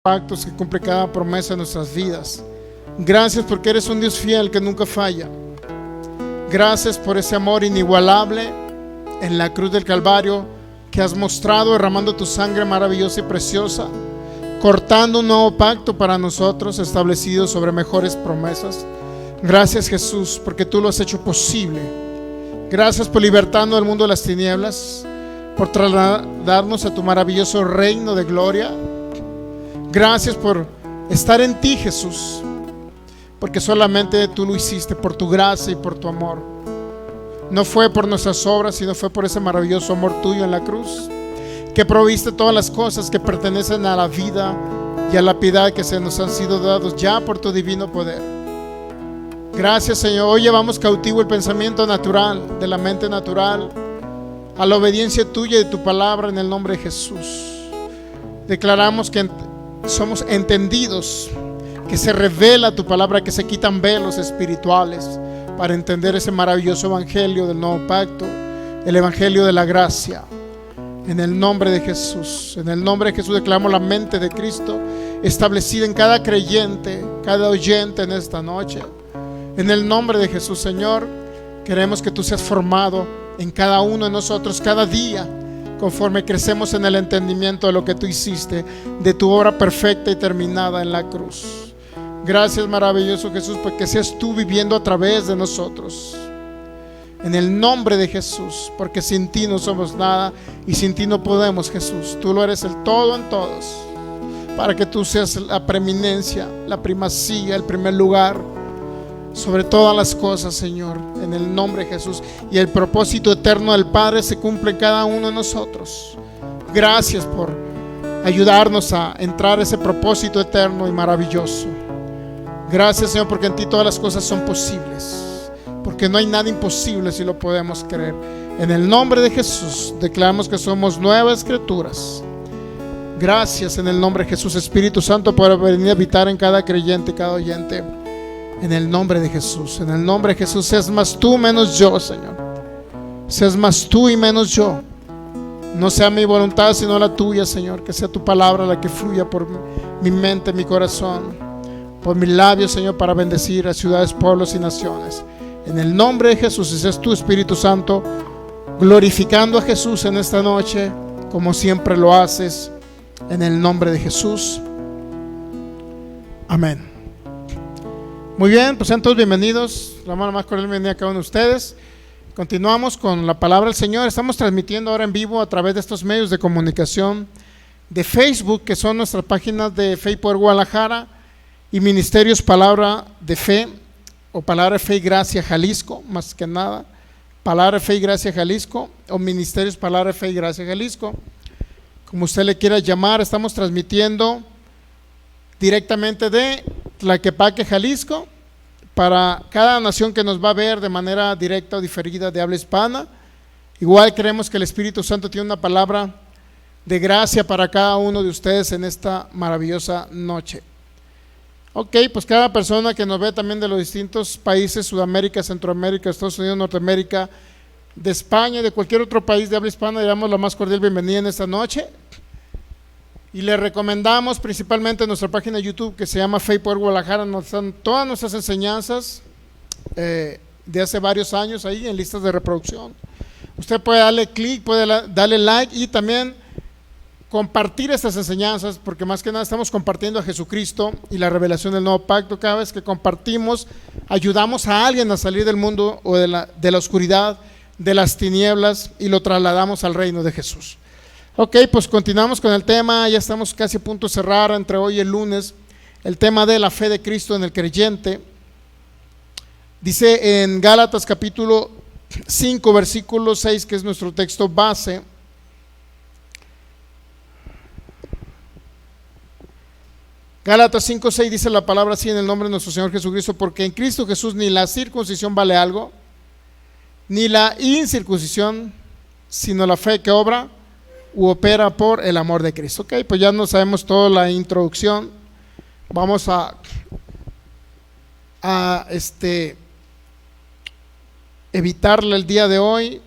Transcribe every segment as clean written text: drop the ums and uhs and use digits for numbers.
pactos, que cumple cada promesa en nuestras vidas. Gracias porque eres un Dios fiel que nunca falla. Gracias por ese amor inigualable en la cruz del Calvario que has mostrado derramando tu sangre maravillosa y preciosa, cortando un nuevo pacto para nosotros establecido sobre mejores promesas. Gracias, Jesús, porque tú lo has hecho posible. Gracias por libertarnos del mundo de las tinieblas, por trasladarnos a tu maravilloso reino de gloria. Gracias por estar en ti, Jesús, porque solamente tú lo hiciste por tu gracia y por tu amor. No fue por nuestras obras, sino fue por ese maravilloso amor tuyo en la cruz, que proviste todas las cosas que pertenecen a la vida y a la piedad que se nos han sido dados ya por tu divino poder. Gracias, Señor. Hoy llevamos cautivo el pensamiento natural, de la mente natural, a la obediencia tuya y de tu palabra en el nombre de Jesús. Declaramos que somos entendidos, que se revela tu palabra, que se quitan velos espirituales para entender ese maravilloso evangelio del nuevo pacto, el evangelio de la gracia. En el nombre de Jesús, en el nombre de Jesús declaramos la mente de Cristo establecida en cada creyente, cada oyente en esta noche. En el nombre de Jesús, Señor, queremos que tú seas formado en cada uno de nosotros cada día, conforme crecemos en el entendimiento de lo que tú hiciste, de tu obra perfecta y terminada en la cruz. Gracias, maravilloso Jesús, porque seas tú viviendo a través de nosotros. En el nombre de Jesús, porque sin ti no somos nada y sin ti no podemos, Jesús. Tú lo eres el todo en todos, para que tú seas la preeminencia, la primacía, el primer lugar sobre todas las cosas, Señor, en el nombre de Jesús. Y el propósito eterno del Padre se cumple en cada uno de nosotros. Gracias por ayudarnos a entrar a ese propósito eterno y maravilloso. Gracias, Señor, porque en ti todas las cosas son posibles, porque no hay nada imposible si lo podemos creer. En el nombre de Jesús declaramos que somos nuevas criaturas. Gracias, en el nombre de Jesús. Espíritu Santo, por venir a habitar en cada creyente y cada oyente. En el nombre de Jesús, en el nombre de Jesús, seas más tú menos yo, Señor. Seas más tú y menos yo. No sea mi voluntad sino la tuya, Señor. Que sea tu palabra la que fluya por mi mente, mi corazón, por mis labios, Señor, para bendecir a ciudades, pueblos y naciones. En el nombre de Jesús, y seas tú, Espíritu Santo, glorificando a Jesús en esta noche, como siempre lo haces. En el nombre de Jesús. Amén. Muy bien, pues sean todos bienvenidos. La mano más cordial bienvenida a cada uno de ustedes. Continuamos con la palabra del Señor. Estamos transmitiendo ahora en vivo a través de estos medios de comunicación de Facebook, que son nuestras páginas de Fe y Poder Guadalajara y Ministerios Palabra de Fe, o Palabra de Fe y Gracia Jalisco, más que nada, Palabra de Fe y Gracia Jalisco, o Ministerios Palabra de Fe y Gracia Jalisco, como usted le quiera llamar. Estamos transmitiendo directamente de Tlaquepaque, Jalisco, para cada nación que nos va a ver de manera directa o diferida de habla hispana. Igual creemos que el Espíritu Santo tiene una palabra de gracia para cada uno de ustedes en esta maravillosa noche. Ok, pues cada persona que nos ve también de los distintos países, Sudamérica, Centroamérica, Estados Unidos, Norteamérica, de España, de cualquier otro país de habla hispana, le damos la más cordial bienvenida en esta noche. Y le recomendamos principalmente nuestra página de YouTube, que se llama Fe y Poder Guadalajara, donde están todas nuestras enseñanzas de hace varios años ahí en listas de reproducción. Usted puede darle clic, puede darle like y también compartir estas enseñanzas, porque más que nada estamos compartiendo a Jesucristo y la revelación del nuevo pacto. Cada vez que compartimos, ayudamos a alguien a salir del mundo o de la oscuridad, de las tinieblas, y lo trasladamos al reino de Jesús. Ok, pues continuamos con el tema. Ya estamos casi a punto de cerrar entre hoy y el lunes el tema de la fe de Cristo en el creyente. Dice en Gálatas capítulo 5 versículo 6, que es nuestro texto base: Gálatas 5:6 dice la palabra así, en el nombre de nuestro Señor Jesucristo: porque en Cristo Jesús ni la circuncisión vale algo, ni la incircuncisión, sino la fe que obra u opera por el amor de Cristo. Ok, pues ya no sabemos toda la introducción. Vamos a evitarla el día de hoy.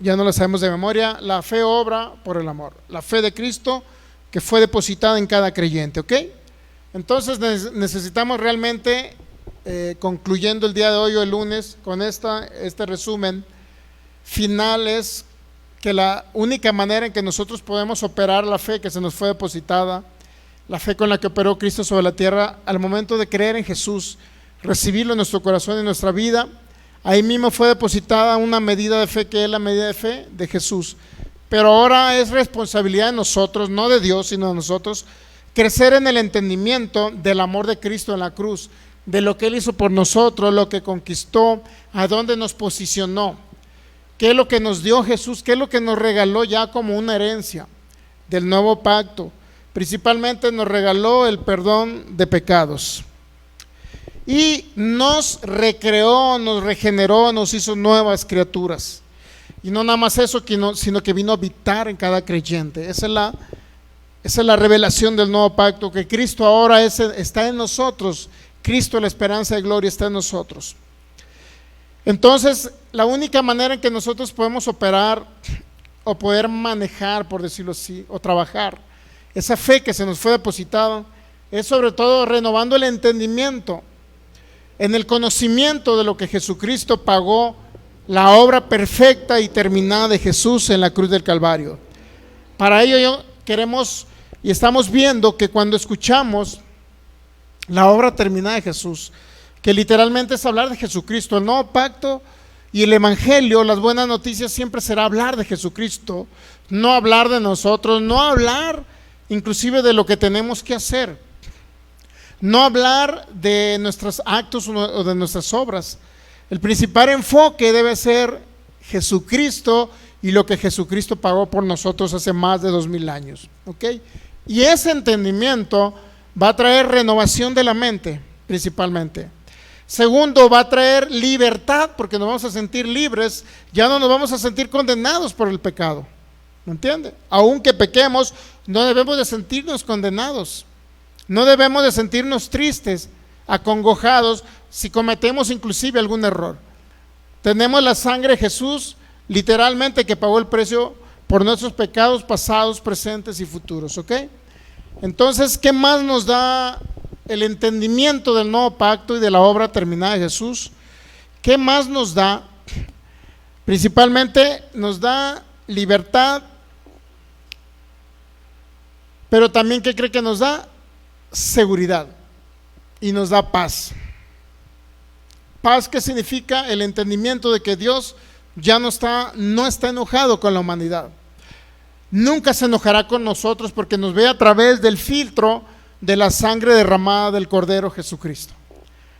Ya no la sabemos de memoria. La fe obra por el amor. La fe de Cristo que fue depositada en cada creyente, ¿ok? Entonces necesitamos realmente, concluyendo el día de hoy o el lunes, con este resumen final, es que la única manera en que nosotros podemos operar la fe que se nos fue depositada, la fe con la que operó Cristo sobre la tierra, al momento de creer en Jesús, recibirlo en nuestro corazón y en nuestra vida, ahí mismo fue depositada una medida de fe que es la medida de fe de Jesús. Pero ahora es responsabilidad de nosotros, no de Dios, sino de nosotros, crecer en el entendimiento del amor de Cristo en la cruz, de lo que Él hizo por nosotros, lo que conquistó, a dónde nos posicionó, qué es lo que nos dio Jesús, qué es lo que nos regaló ya como una herencia del nuevo pacto. Principalmente nos regaló el perdón de pecados y nos recreó, nos regeneró, nos hizo nuevas criaturas. Y no nada más eso, sino que vino a habitar en cada creyente. Esa es la revelación del nuevo pacto, que Cristo ahora está en nosotros. Cristo, la esperanza de gloria, está en nosotros. Entonces, la única manera en que nosotros podemos operar o poder manejar, por decirlo así, o trabajar esa fe que se nos fue depositada, es sobre todo renovando el entendimiento en el conocimiento de lo que Jesucristo pagó, la obra perfecta y terminada de Jesús en la cruz del Calvario. Para ello queremos y estamos viendo que cuando escuchamos la obra terminada de Jesús, que literalmente es hablar de Jesucristo, el nuevo pacto y el evangelio, las buenas noticias siempre será hablar de Jesucristo, no hablar de nosotros, no hablar inclusive de lo que tenemos que hacer, no hablar de nuestros actos o de nuestras obras. El principal enfoque debe ser Jesucristo y lo que Jesucristo pagó por nosotros hace más de 2000 años, ¿ok? Y ese entendimiento va a traer renovación de la mente, principalmente. Segundo, va a traer libertad, porque nos vamos a sentir libres, ya no nos vamos a sentir condenados por el pecado, ¿me entiende? Aunque pequemos, no debemos de sentirnos condenados, no debemos de sentirnos tristes, acongojados, si cometemos inclusive algún error. Tenemos la sangre de Jesús, literalmente, que pagó el precio por nuestros pecados pasados, presentes y futuros, ¿ok? Entonces, ¿qué más nos da el entendimiento del nuevo pacto y de la obra terminada de Jesús? ¿Qué más nos da? Principalmente nos da libertad, pero también, ¿qué cree que nos da? Seguridad, y nos da paz. Paz, que significa el entendimiento de que Dios ya no está enojado con la humanidad. Nunca se enojará con nosotros porque nos ve a través del filtro de la sangre derramada del Cordero Jesucristo.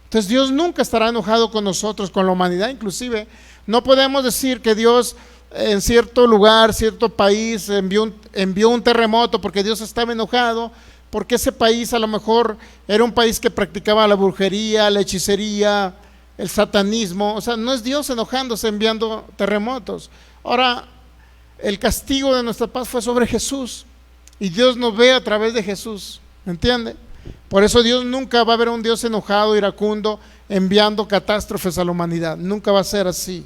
Entonces Dios nunca estará enojado con nosotros, con la humanidad. Inclusive no podemos decir que Dios en cierto lugar, cierto país envió un terremoto porque Dios estaba enojado, porque ese país a lo mejor era un país que practicaba la brujería, la hechicería, el satanismo. O sea, no es Dios enojándose enviando terremotos. Ahora, el castigo de nuestra paz fue sobre Jesús, y Dios nos ve a través de Jesús, ¿me entiende? Por eso Dios nunca va a ver a un Dios enojado, iracundo, enviando catástrofes a la humanidad. Nunca va a ser así,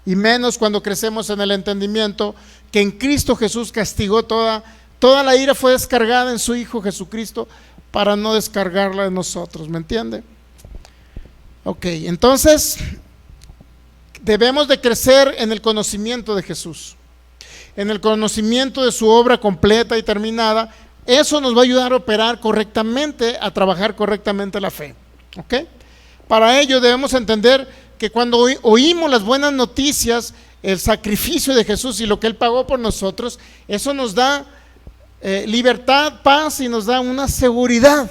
y menos cuando crecemos en el entendimiento que en Cristo Jesús castigó toda la ira, fue descargada en su Hijo Jesucristo para no descargarla en nosotros, ¿me entiende? Ok, entonces debemos de crecer en el conocimiento de Jesús, en el conocimiento de su obra completa y terminada. Eso nos va a ayudar a operar correctamente, a trabajar correctamente la fe, ¿ok? Para ello debemos entender que cuando oímos las buenas noticias, el sacrificio de Jesús y lo que Él pagó por nosotros, eso nos da libertad, paz, y nos da una seguridad.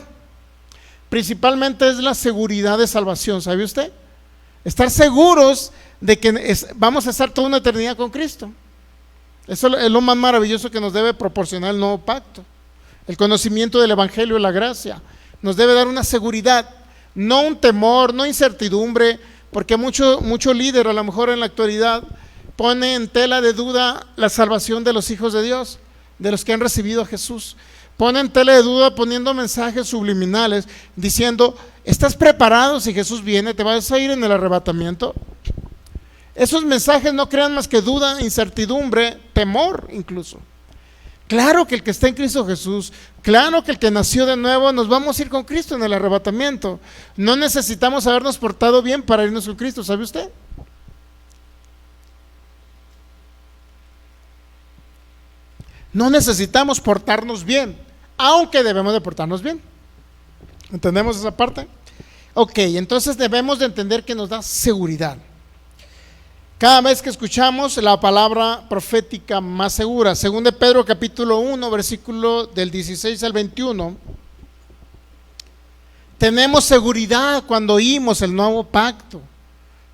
Principalmente es la seguridad de salvación, ¿sabe usted? Estar seguros de que vamos a estar toda una eternidad con Cristo. Eso es lo más maravilloso que nos debe proporcionar el nuevo pacto. El conocimiento del evangelio y la gracia nos debe dar una seguridad, no un temor, no incertidumbre, porque mucho líder a lo mejor en la actualidad pone en tela de duda la salvación de los hijos de Dios, de los que han recibido a Jesús. Pone en tela de duda poniendo mensajes subliminales diciendo: ¿estás preparado si Jesús viene? ¿Te vas a ir en el arrebatamiento? Esos mensajes no crean más que duda, incertidumbre, temor incluso. Claro que el que está en Cristo Jesús, claro que el que nació de nuevo, nos vamos a ir con Cristo en el arrebatamiento. No necesitamos habernos portado bien para irnos con Cristo, ¿sabe usted? No necesitamos portarnos bien, aunque debemos de portarnos bien. ¿Entendemos esa parte? Ok, entonces debemos de entender que nos da seguridad. Cada vez que escuchamos la palabra profética más segura, según de Pedro capítulo 1, versículo del 16 al 21, tenemos seguridad cuando oímos el nuevo pacto,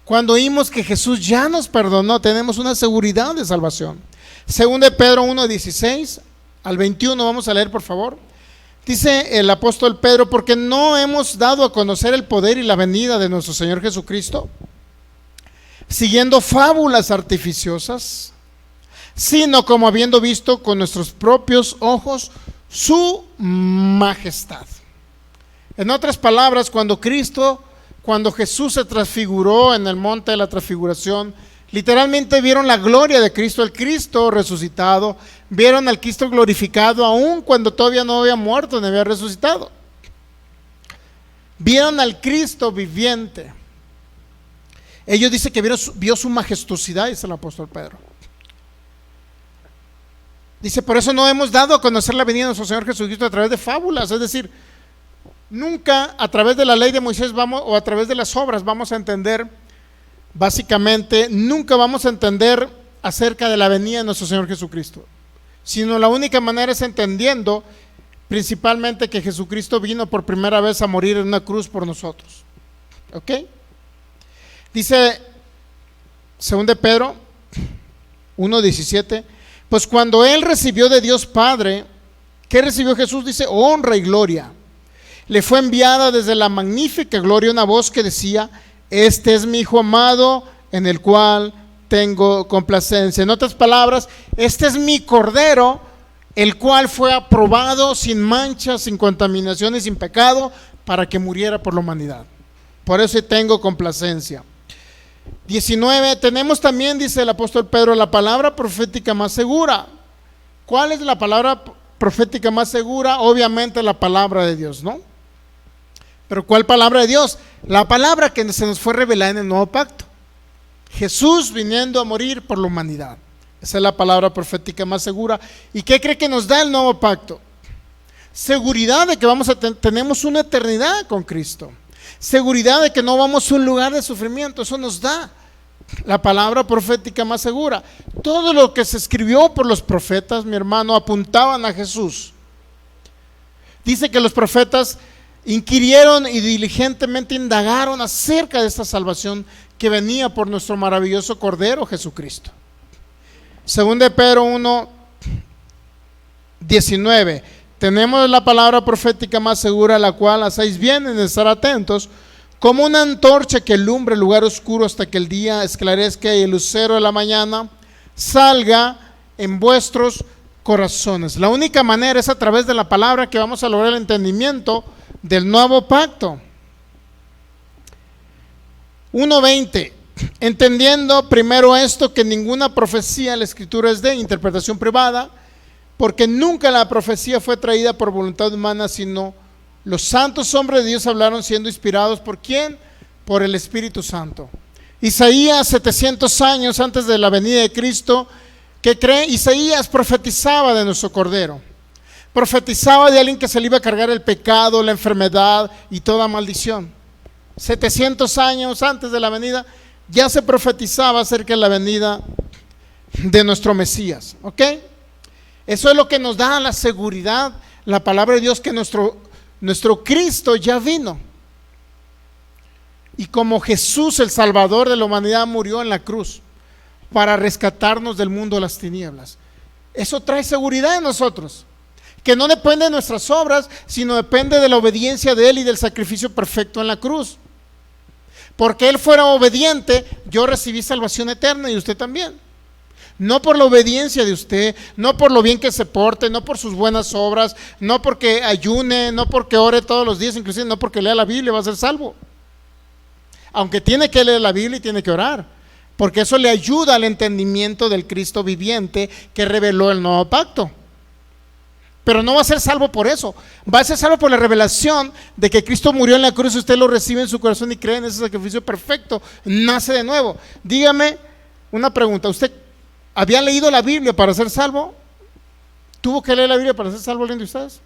cuando oímos que Jesús ya nos perdonó, tenemos una seguridad de salvación. Según de Pedro 1, 16 al 21, vamos a leer por favor. Dice el apóstol Pedro: porque no hemos dado a conocer el poder y la venida de nuestro Señor Jesucristo siguiendo fábulas artificiosas, sino como habiendo visto con nuestros propios ojos su majestad. En otras palabras, cuando Jesús se transfiguró en el monte de la transfiguración, literalmente vieron la gloria de Cristo, el Cristo resucitado, vieron al Cristo glorificado aun cuando todavía no había muerto ni había resucitado. Vieron al Cristo viviente. Ellos dicen que vio su majestuosidad, dice el apóstol Pedro. Dice: por eso no hemos dado a conocer la venida de nuestro Señor Jesucristo a través de fábulas. Es decir, nunca a través de la ley de Moisés o a través de las obras vamos a entender, básicamente, nunca vamos a entender acerca de la venida de nuestro Señor Jesucristo. Sino la única manera es entendiendo principalmente que Jesucristo vino por primera vez a morir en una cruz por nosotros. ¿Ok? Dice, según de Pedro 1:17, pues cuando Él recibió de Dios Padre, ¿qué recibió Jesús? Dice: honra y gloria. Le fue enviada desde la magnífica gloria una voz que decía: este es mi Hijo amado, en el cual tengo complacencia. En otras palabras, este es mi Cordero, el cual fue aprobado sin mancha, sin contaminación y sin pecado, para que muriera por la humanidad. Por eso tengo complacencia. 19, tenemos también, dice el apóstol Pedro, la palabra profética más segura. ¿Cuál es la palabra profética más segura? Obviamente la palabra de Dios, ¿no? Pero ¿cuál palabra de Dios? La palabra que se nos fue revelada en el nuevo pacto. Jesús viniendo a morir por la humanidad. Esa es la palabra profética más segura. ¿Y qué cree que nos da el nuevo pacto? Seguridad de que tenemos una eternidad con Cristo. Seguridad de que no vamos a un lugar de sufrimiento. Eso nos da la palabra profética más segura. Todo lo que se escribió por los profetas, mi hermano, apuntaban a Jesús. Dice que los profetas inquirieron y diligentemente indagaron acerca de esta salvación que venía por nuestro maravilloso Cordero Jesucristo. Según de Pedro 1:19, tenemos la palabra profética más segura, la cual hacéis bien en estar atentos, como una antorcha que alumbre el lugar oscuro hasta que el día esclarezca y el lucero de la mañana salga en vuestros corazones. La única manera es a través de la palabra que vamos a lograr el entendimiento del nuevo pacto. 1:20, entendiendo primero esto, que ninguna profecía en la Escritura es de interpretación privada, porque nunca la profecía fue traída por voluntad humana, sino los santos hombres de Dios hablaron siendo inspirados ¿por quién? Por el Espíritu Santo. Isaías, 700 años antes de la venida de Cristo, ¿qué cree? Isaías profetizaba de nuestro Cordero. Profetizaba de alguien que se le iba a cargar el pecado, la enfermedad y toda maldición. 700 años antes de la venida ya se profetizaba acerca de la venida de nuestro Mesías. ¿Ok? Eso es lo que nos da la seguridad, la palabra de Dios, que nuestro Cristo ya vino. Y como Jesús, el Salvador de la humanidad, murió en la cruz para rescatarnos del mundo de las tinieblas. Eso trae seguridad en nosotros, que no depende de nuestras obras, sino depende de la obediencia de Él y del sacrificio perfecto en la cruz. Porque Él fuera obediente, yo recibí salvación eterna y usted también. No por la obediencia de usted, no por lo bien que se porte, no por sus buenas obras, no porque ayune, no porque ore todos los días, inclusive no porque lea la Biblia va a ser salvo. Aunque tiene que leer la Biblia y tiene que orar, porque eso le ayuda al entendimiento del Cristo viviente que reveló el nuevo pacto. pero no va a ser salvo por eso. Va a ser salvo por la revelación de que Cristo murió en la cruz. Usted lo recibe en su corazón y cree en ese sacrificio perfecto, nace de nuevo. Dígame una pregunta: ¿usted había leído la Biblia para ser salvo? ¿Tuvo que leer la Biblia para ser salvo alguien de ustedes?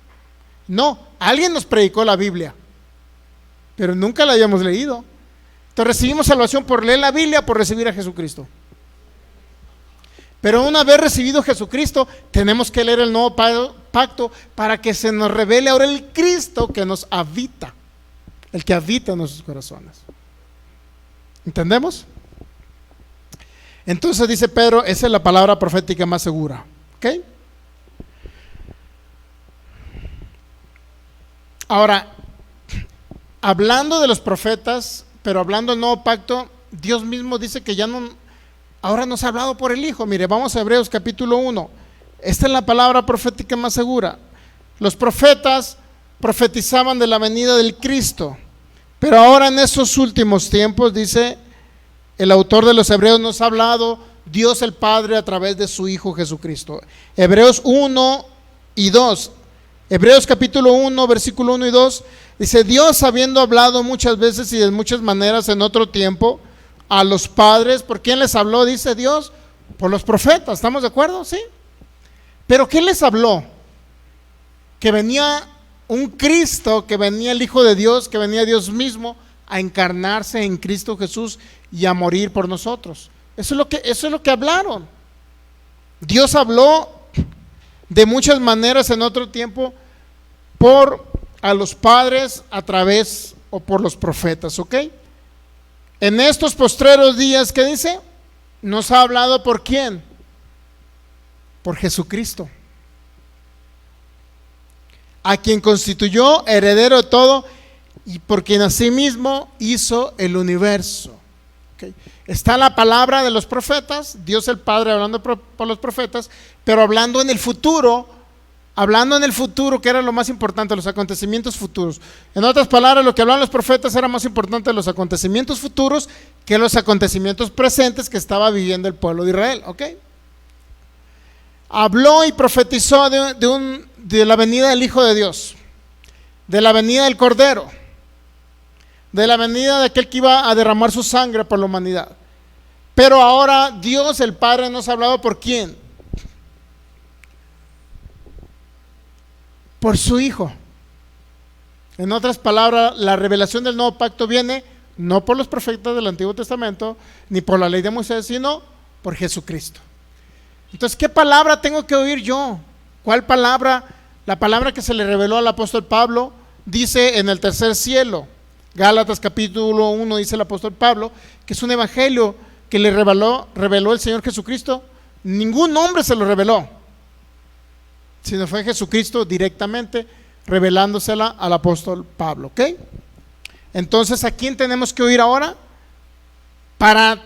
No, alguien nos predicó la Biblia, pero nunca la habíamos leído. Entonces recibimos salvación por leer la Biblia, por recibir a Jesucristo. Pero una vez recibido a Jesucristo, tenemos que leer el nuevo pacto para que se nos revele ahora el Cristo que nos habita, el que habita en nuestros corazones. ¿Entendemos? Entonces dice Pedro, esa es la palabra profética más segura. ¿Ok? Ahora, hablando de los profetas, pero hablando del nuevo pacto, Dios mismo dice que ya no, ahora nos ha hablado por el Hijo. Mire, vamos a Hebreos capítulo 1. Esta es la palabra profética más segura. Los profetas profetizaban de la venida del Cristo, pero ahora en estos últimos tiempos, dice el autor de los Hebreos, nos ha hablado Dios el Padre a través de su Hijo Jesucristo. Hebreos 1 y 2. Hebreos capítulo 1, versículo 1 y 2, dice: Dios, habiendo hablado muchas veces y de muchas maneras en otro tiempo a los padres, ¿por quién les habló? Dice Dios, por los profetas. ¿Estamos de acuerdo? Sí. ¿Pero qué les habló? Que venía un Cristo, que venía el Hijo de Dios, que venía Dios mismo a encarnarse en Cristo Jesús y a morir por nosotros. Eso es lo que hablaron. Dios habló de muchas maneras en otro tiempo por a los padres a través o por los profetas, ¿ok? En estos postreros días, ¿qué dice? Nos ha hablado ¿por quién? Por Jesucristo, a quien constituyó heredero de todo y por quien asimismo hizo el universo. ¿Okay? Está la palabra de los profetas, Dios el Padre hablando por los profetas, pero hablando en el futuro, que era lo más importante, los acontecimientos futuros. En otras palabras, lo que hablaban los profetas era más importante los acontecimientos futuros que los acontecimientos presentes que estaba viviendo el pueblo de Israel. ¿Ok? Habló y profetizó de la venida del Hijo de Dios, de la venida del Cordero, de la venida de aquel que iba a derramar su sangre por la humanidad. Pero ahora Dios el Padre nos ha hablado ¿por quién? Por su Hijo. En otras palabras, la revelación del nuevo pacto viene no por los profetas del Antiguo Testamento, ni por la ley de Moisés, sino por Jesucristo. Entonces, ¿qué palabra tengo que oír yo? ¿Cuál palabra? La palabra que se le reveló al apóstol Pablo, dice en el tercer cielo. Gálatas capítulo 1 dice el apóstol Pablo, que es un evangelio que le reveló el Señor Jesucristo. Ningún hombre se lo reveló, sino fue Jesucristo directamente revelándosela al apóstol Pablo. ¿Ok? Entonces, ¿a quién tenemos que oír ahora? Para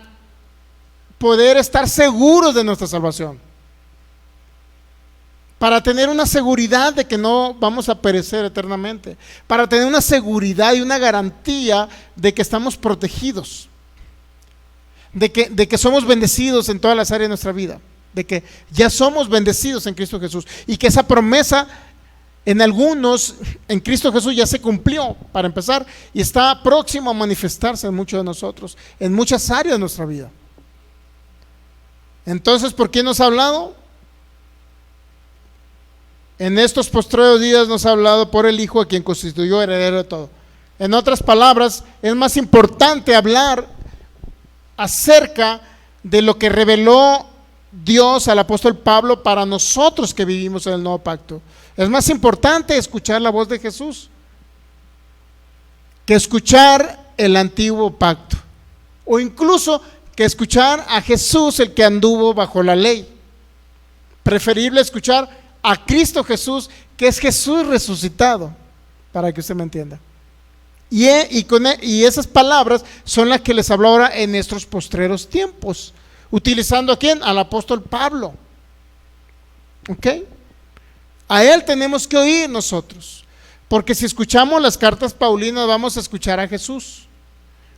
poder estar seguros de nuestra salvación, para tener una seguridad de que no vamos a perecer eternamente, para tener una seguridad y una garantía de que estamos protegidos, de que somos bendecidos en todas las áreas de nuestra vida, de que ya somos bendecidos en Cristo Jesús y que esa promesa en algunos, en Cristo Jesús ya se cumplió, para empezar, y está próximo a manifestarse en muchos de nosotros, en muchas áreas de nuestra vida. Entonces, ¿por quién nos ha hablado? En estos postreros días nos ha hablado por el Hijo, a quien constituyó heredero de todo. En otras palabras, es más importante hablar acerca de lo que reveló Dios al apóstol Pablo para nosotros que vivimos en el nuevo pacto. Es más importante escuchar la voz de Jesús que escuchar el antiguo pacto, o incluso que escuchar a Jesús, el que anduvo bajo la ley. Preferible escuchar a Cristo Jesús, que es Jesús resucitado, para que usted me entienda. Y esas palabras son las que les hablo ahora en nuestros postreros tiempos, utilizando ¿a quién? Al apóstol Pablo. ¿Ok? A él tenemos que oír nosotros, porque si escuchamos las cartas paulinas vamos a escuchar a Jesús,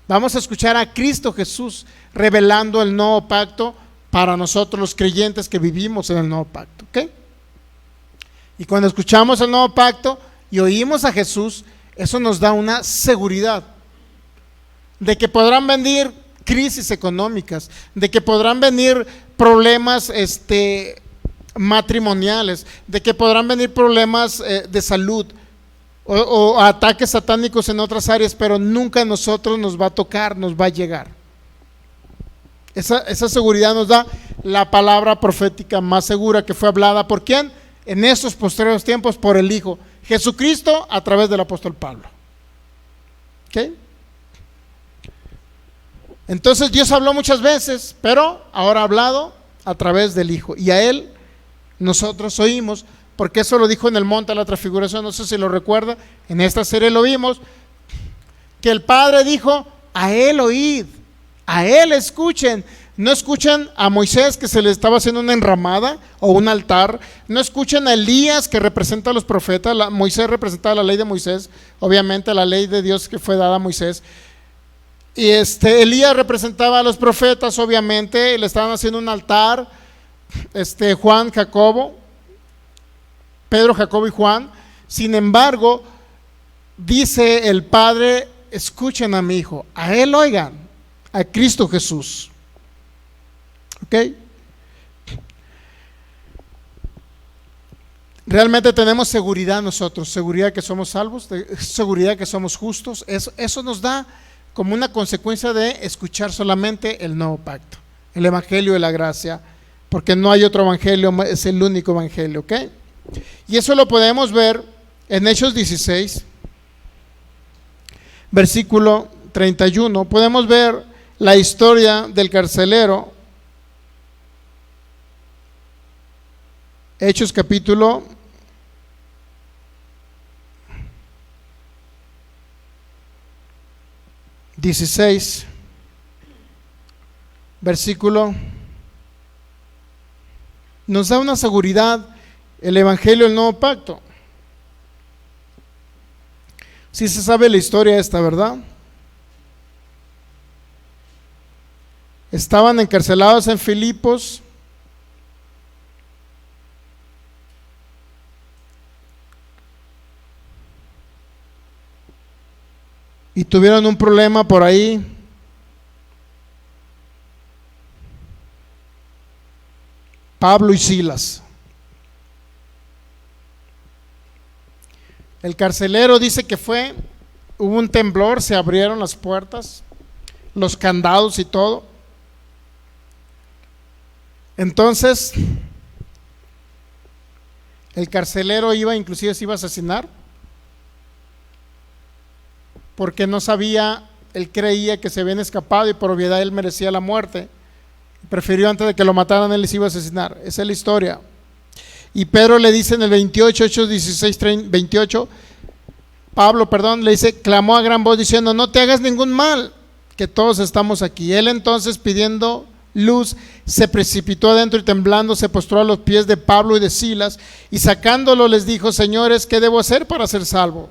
vamos a escuchar a Cristo Jesús revelando el nuevo pacto para nosotros los creyentes que vivimos en el nuevo pacto. ¿Ok? Y cuando escuchamos el nuevo pacto y oímos a Jesús, eso nos da una seguridad de que podrán venir crisis económicas, de que podrán venir problemas matrimoniales, de que podrán venir problemas de salud o ataques satánicos en otras áreas, pero nunca a nosotros nos va a tocar, nos va a llegar. Esa seguridad nos da la palabra profética más segura, que fue hablada ¿por quién? En estos posteriores tiempos, por el Hijo Jesucristo, a través del apóstol Pablo. ¿Ok? Entonces Dios habló muchas veces, pero ahora ha hablado a través del Hijo, y a Él nosotros oímos, porque eso lo dijo en el monte de la transfiguración. No sé si lo recuerda, en esta serie lo vimos, que el Padre dijo: a Él oíd, a Él escuchen. No escuchen a Moisés, que se le estaba haciendo una enramada o un altar. No escuchen a Elías, que representa a los profetas. Moisés representaba la ley de Moisés, obviamente la ley de Dios que fue dada a Moisés. Y Elías representaba a los profetas, obviamente. Le estaban haciendo un altar, Juan, Jacobo, Pedro, Jacobo y Juan. Sin embargo, dice el Padre: escuchen a mi Hijo, a Él oigan, a Cristo Jesús. ¿Ok? Realmente tenemos seguridad nosotros, seguridad que somos salvos, seguridad que somos justos. Eso nos da como una consecuencia de escuchar solamente el nuevo pacto, el evangelio de la gracia, porque no hay otro evangelio, es el único evangelio. ¿Ok? Y eso lo podemos ver en Hechos 16, versículo 31. Podemos ver la historia del carcelero. Hechos capítulo 16, versículo, nos da una seguridad el evangelio del nuevo pacto. Si se sabe la historia esta, ¿verdad? Estaban encarcelados en Filipos. Y tuvieron un problema por ahí. Pablo y Silas. El carcelero dice que hubo un temblor, se abrieron las puertas, los candados y todo. Entonces, el carcelero inclusive se iba a asesinar, porque no sabía, él creía que se habían escapado y por obviedad él merecía la muerte. Prefirió, antes de que lo mataran, él les iba a asesinar. Esa es la historia. Y Pedro le dice en el 28, Hechos 16, 28, Pablo, le dice: clamó a gran voz diciendo: no te hagas ningún mal, que todos estamos aquí. Él entonces, pidiendo luz, se precipitó adentro y temblando se postró a los pies de Pablo y de Silas, y sacándolo les dijo: señores, ¿qué debo hacer para ser salvo?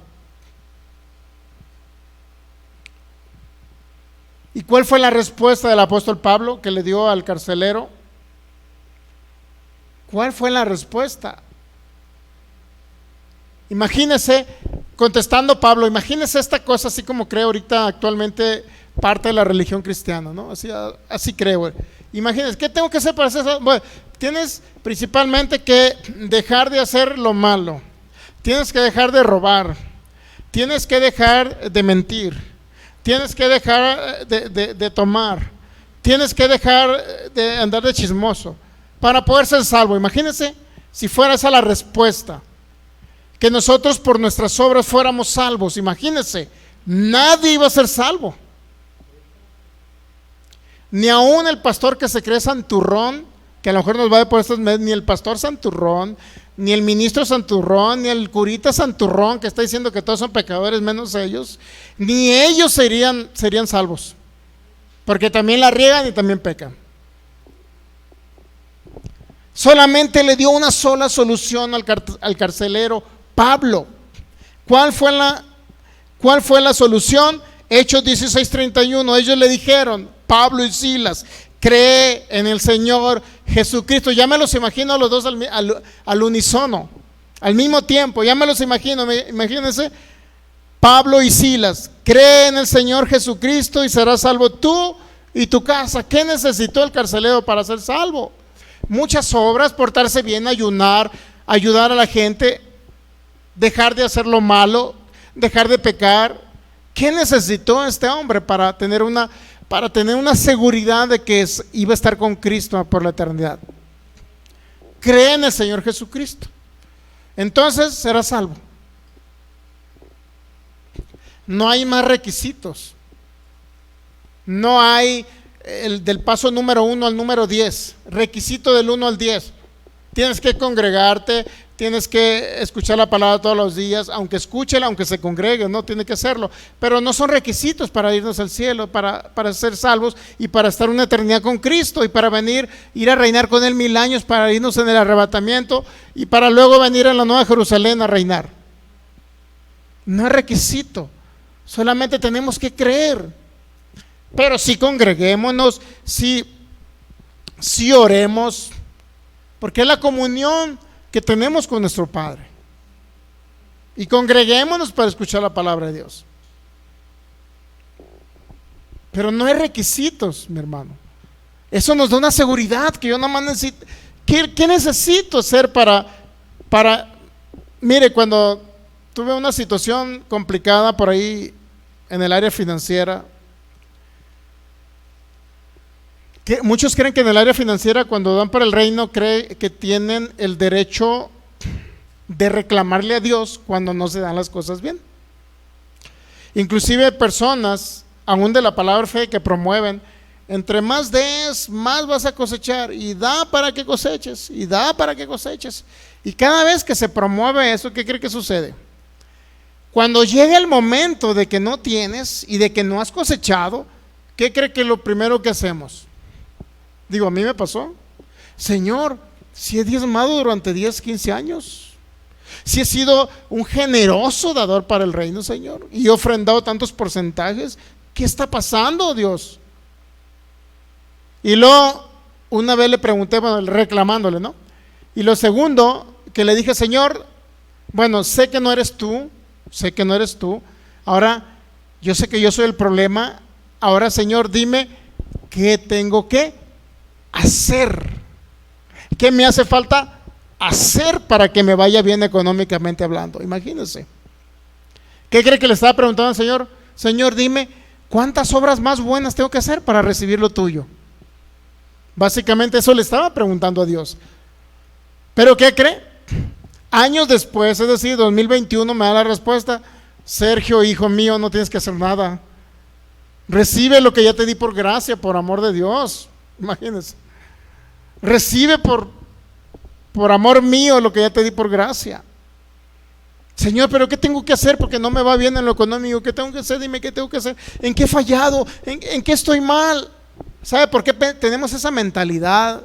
¿Y cuál fue la respuesta del apóstol Pablo que le dio al carcelero? ¿Cuál fue la respuesta? Imagínese, contestando Pablo, imagínese esta cosa, así como creo ahorita actualmente parte de la religión cristiana, ¿no? Así creo. Imagínese, ¿qué tengo que hacer para hacer eso? Bueno, tienes principalmente que dejar de hacer lo malo, tienes que dejar de robar, tienes que dejar de mentir, tienes que dejar de tomar, tienes que dejar de andar de chismoso para poder ser salvo. Imagínense si fuera esa la respuesta, que nosotros por nuestras obras fuéramos salvos. Imagínense, nadie iba a ser salvo, ni aún el pastor que se cree santurrón, que a lo mejor nos va a ver por estos meses, ni el pastor santurrón, ni el ministro santurrón, ni el curita santurrón que está diciendo que todos son pecadores menos ellos, ni ellos serían salvos, porque también la riegan y también pecan. Solamente le dio una sola solución al carcelero Pablo. ¿Cuál fue la solución? Hechos 16:31. Ellos le dijeron, Pablo y Silas: cree en el Señor Jesucristo. Ya me los imagino a los dos al unísono, Al mismo tiempo, ya me los imagino, imagínense, Pablo y Silas, cree en el Señor Jesucristo y serás salvo tú y tu casa. ¿Qué necesitó el carcelero para ser salvo? Muchas obras, portarse bien, ayunar, ayudar a la gente, dejar de hacer lo malo, dejar de pecar. ¿Qué necesitó este hombre para tener una seguridad de que iba a estar con Cristo por la eternidad? Cree en el Señor Jesucristo, entonces será salvo. No hay más requisitos. No hay del paso número 1 al número 10, requisito del 1 al 10. Tienes que congregarte, tienes que escuchar la palabra todos los días, aunque escúchela, aunque se congregue, no tiene que hacerlo, pero no son requisitos para irnos al cielo, para ser salvos y para estar una eternidad con Cristo y para ir a reinar con Él 1000 años, para irnos en el arrebatamiento y para luego venir a la Nueva Jerusalén a reinar. No es requisito, solamente tenemos que creer. Pero si congreguémonos, si oremos, porque es la comunión que tenemos con nuestro Padre. Y congreguémonos para escuchar la palabra de Dios. Pero no hay requisitos, mi hermano. Eso nos da una seguridad que yo nada más necesito. ¿Qué necesito hacer para? Mire, cuando tuve una situación complicada por ahí en el área financiera, que muchos creen que en el área financiera, cuando dan para el reino, creen que tienen el derecho de reclamarle a Dios cuando no se dan las cosas bien. Inclusive personas, aún de la palabra fe, que promueven: entre más des, más vas a cosechar, y da para que coseches, y da para que coseches. Y cada vez que se promueve eso, ¿qué cree que sucede? Cuando llega el momento de que no tienes y de que no has cosechado, ¿qué cree que es lo primero que hacemos? Digo, a mí me pasó. Señor, si he diezmado durante 10, 15 años, si he sido un generoso dador para el reino, Señor, y he ofrendado tantos porcentajes, ¿qué está pasando, Dios? Y luego, una vez le pregunté, bueno, reclamándole, ¿no? Y lo segundo que le dije: Señor, bueno, sé que no eres tú, ahora yo sé que yo soy el problema, ahora, Señor, dime qué tengo que hacer, qué me hace falta hacer para que me vaya bien económicamente hablando. Imagínense. ¿Qué cree que le estaba preguntando al Señor? Señor, dime cuántas obras más buenas tengo que hacer para recibir lo tuyo. Básicamente eso le estaba preguntando a Dios. ¿Pero qué cree? Años después, es decir, 2021, me da la respuesta: Sergio, hijo mío, no tienes que hacer nada. Recibe lo que ya te di por gracia, por amor de Dios. Imagínense. Recibe por amor mío lo que ya te di por gracia. Señor, pero ¿qué tengo que hacer? Porque no me va bien en lo económico. ¿Qué tengo que hacer? Dime qué tengo que hacer. ¿En qué he fallado? ¿En qué estoy mal? ¿Sabe por qué tenemos esa mentalidad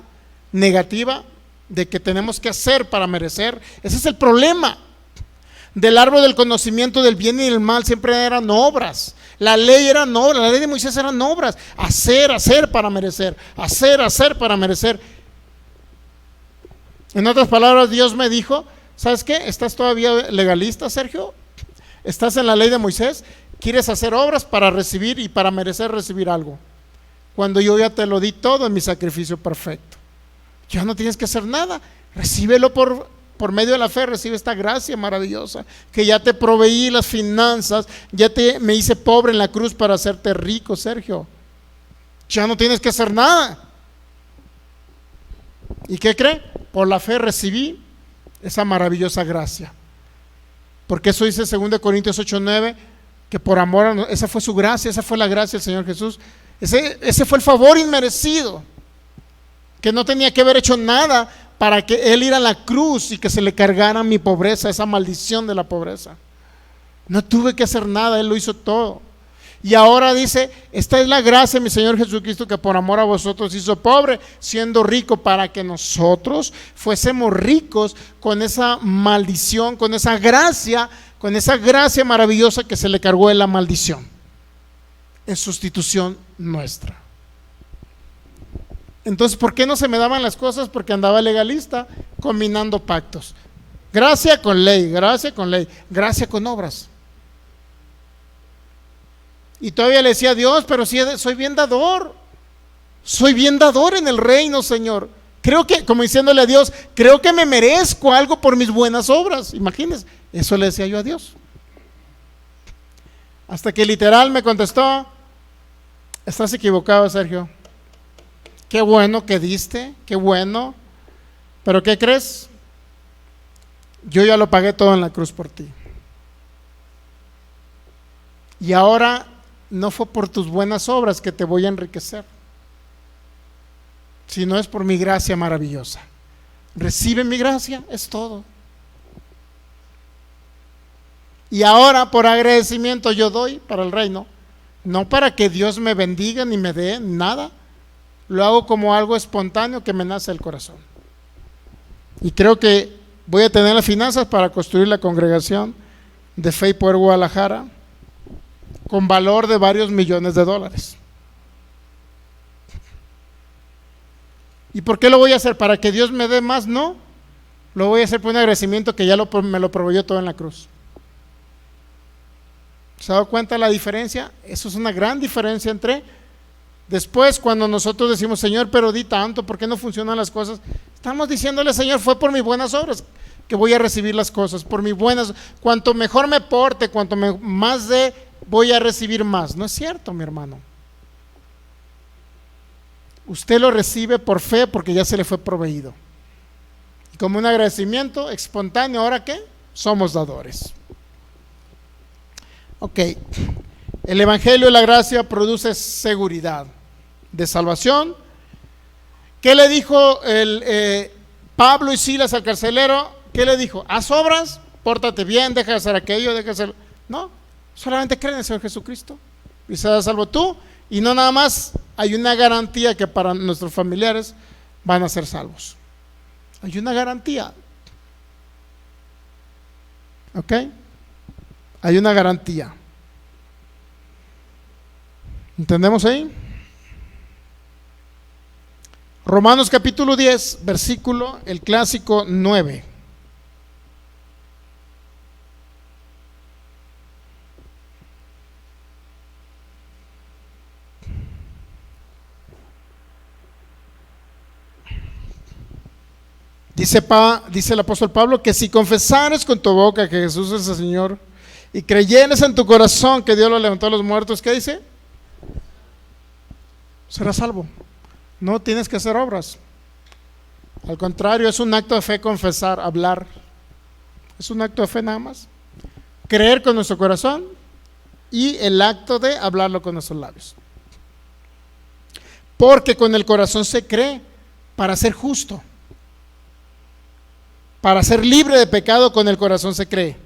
negativa de que tenemos que hacer para merecer? Ese es el problema. Del árbol del conocimiento del bien y del mal siempre eran obras. La ley era obras, la ley de Moisés eran obras. Hacer para merecer. Hacer para merecer. En otras palabras, Dios me dijo: ¿sabes qué? ¿Estás todavía legalista, Sergio? ¿Estás en la ley de Moisés? ¿Quieres hacer obras para recibir y para merecer recibir algo? Cuando yo ya te lo di todo en mi sacrificio perfecto. Ya no tienes que hacer nada. Recíbelo por medio de la fe. Recibe esta gracia maravillosa, que ya te proveí las finanzas, me hice pobre en la cruz para hacerte rico, Sergio. Ya no tienes que hacer nada. ¿Y qué cree? Por la fe recibí esa maravillosa gracia. Porque eso dice 2 Corintios 8:9, que por amor esa fue su gracia, esa fue la gracia del Señor Jesús. Ese fue el favor inmerecido, que no tenía que haber hecho nada para que Él ir a la cruz y que se le cargara mi pobreza, esa maldición de la pobreza. No tuve que hacer nada, Él lo hizo todo. Y ahora dice: esta es la gracia de mi Señor Jesucristo, que por amor a vosotros hizo pobre, siendo rico, para que nosotros fuésemos ricos con esa maldición, con esa gracia maravillosa que se le cargó en la maldición, en sustitución nuestra. Entonces, ¿por qué no se me daban las cosas? Porque andaba legalista, combinando pactos. Gracia con ley, gracia con ley, gracia con obras. Y todavía le decía a Dios, pero sí, soy bien dador en el reino, Señor. Creo que, como diciéndole a Dios, creo que me merezco algo por mis buenas obras. Imagínense, eso le decía yo a Dios. Hasta que literal me contestó: estás equivocado, Sergio. Qué bueno que diste, qué bueno. Pero ¿qué crees? Yo ya lo pagué todo en la cruz por ti. Y ahora no fue por tus buenas obras que te voy a enriquecer, sino es por mi gracia maravillosa. Recibe mi gracia, es todo. Y ahora por agradecimiento yo doy para el reino, no para que Dios me bendiga ni me dé nada. Lo hago como algo espontáneo que me nace del corazón. Y creo que voy a tener las finanzas para construir la congregación de Fe y Poder Guadalajara con valor de varios millones de dólares. ¿Y por qué lo voy a hacer? ¿Para que Dios me dé más? No, lo voy a hacer por un agradecimiento que ya me lo proveyó todo en la cruz. ¿Se ha dado cuenta la diferencia? Eso es una gran diferencia entre después cuando nosotros decimos: Señor, pero di tanto, ¿por qué no funcionan las cosas? Estamos diciéndole: Señor, fue por mis buenas obras que voy a recibir las cosas, por mis buenas, cuanto mejor me porte, cuanto más dé, voy a recibir más. No es cierto, mi hermano. Usted lo recibe por fe porque ya se le fue proveído. Y como un agradecimiento espontáneo, ¿ahora qué? Somos dadores. Ok, el Evangelio de la Gracia produce seguridad de salvación. ¿Qué le dijo Pablo y Silas al carcelero? ¿Qué le dijo? Haz obras, pórtate bien, deja de hacer aquello, deja de hacer... No, solamente cree en el Señor Jesucristo y serás salvo tú. Y no nada más, hay una garantía que para nuestros familiares van a ser salvos. Hay una garantía. ¿Ok? Hay una garantía. ¿Entendemos ahí? Romanos capítulo 10, versículo, el clásico 9. Dice el apóstol Pablo que si confesares con tu boca que Jesús es el Señor y creyeres en tu corazón que Dios lo levantó a los muertos, ¿qué dice? Serás salvo. No tienes que hacer obras. Al contrario, es un acto de fe confesar, hablar. Es un acto de fe nada más. Creer con nuestro corazón y el acto de hablarlo con nuestros labios. Porque con el corazón se cree para ser justo. Para ser libre de pecado, con el corazón se cree.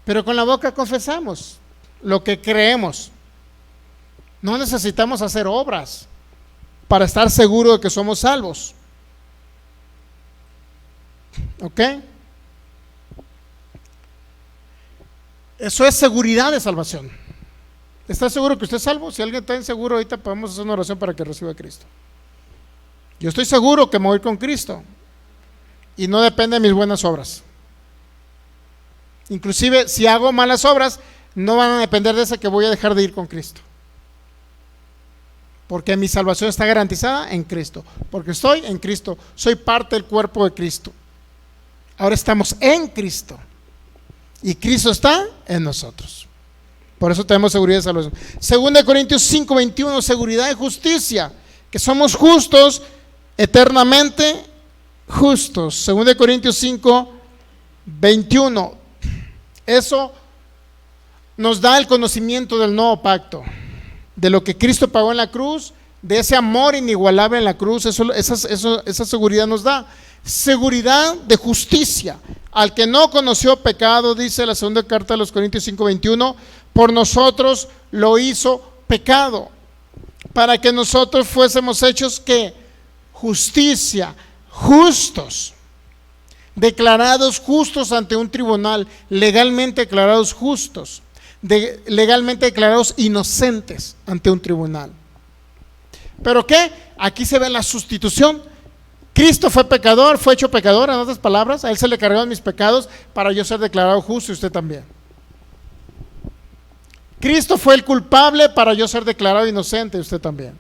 Pero con la boca confesamos lo que creemos. No necesitamos hacer obras para estar seguro de que somos salvos. ¿Ok? Eso es seguridad de salvación. ¿Está seguro que usted es salvo? Si alguien está inseguro, ahorita podemos hacer una oración para que reciba a Cristo. Yo estoy seguro que me voy con Cristo y no depende de mis buenas obras. Inclusive si hago malas obras, no van a depender de esa que voy a dejar de ir con Cristo. Porque mi salvación está garantizada en Cristo. Porque estoy en Cristo, soy parte del cuerpo de Cristo. Ahora estamos en Cristo y Cristo está en nosotros. Por eso tenemos seguridad de salvación. 2 Corintios 5:21, seguridad de justicia, que somos justos, eternamente justos. 2 Corintios 5:21. Eso nos da el conocimiento del nuevo pacto, de lo que Cristo pagó en la cruz, de ese amor inigualable en la cruz. Esa seguridad nos da seguridad de justicia. Al que no conoció pecado, dice la segunda carta de los Corintios 5:21, por nosotros lo hizo pecado, para que nosotros fuésemos hechos que justicia, justos, declarados justos ante un tribunal, legalmente declarados justos, legalmente declarados inocentes ante un tribunal. ¿Pero qué? Aquí se ve la sustitución Cristo fue pecador, fue hecho pecador, en otras palabras, a Él se le cargaron mis pecados para yo ser declarado justo y usted también. Cristo fue el culpable para yo ser declarado inocente y usted también.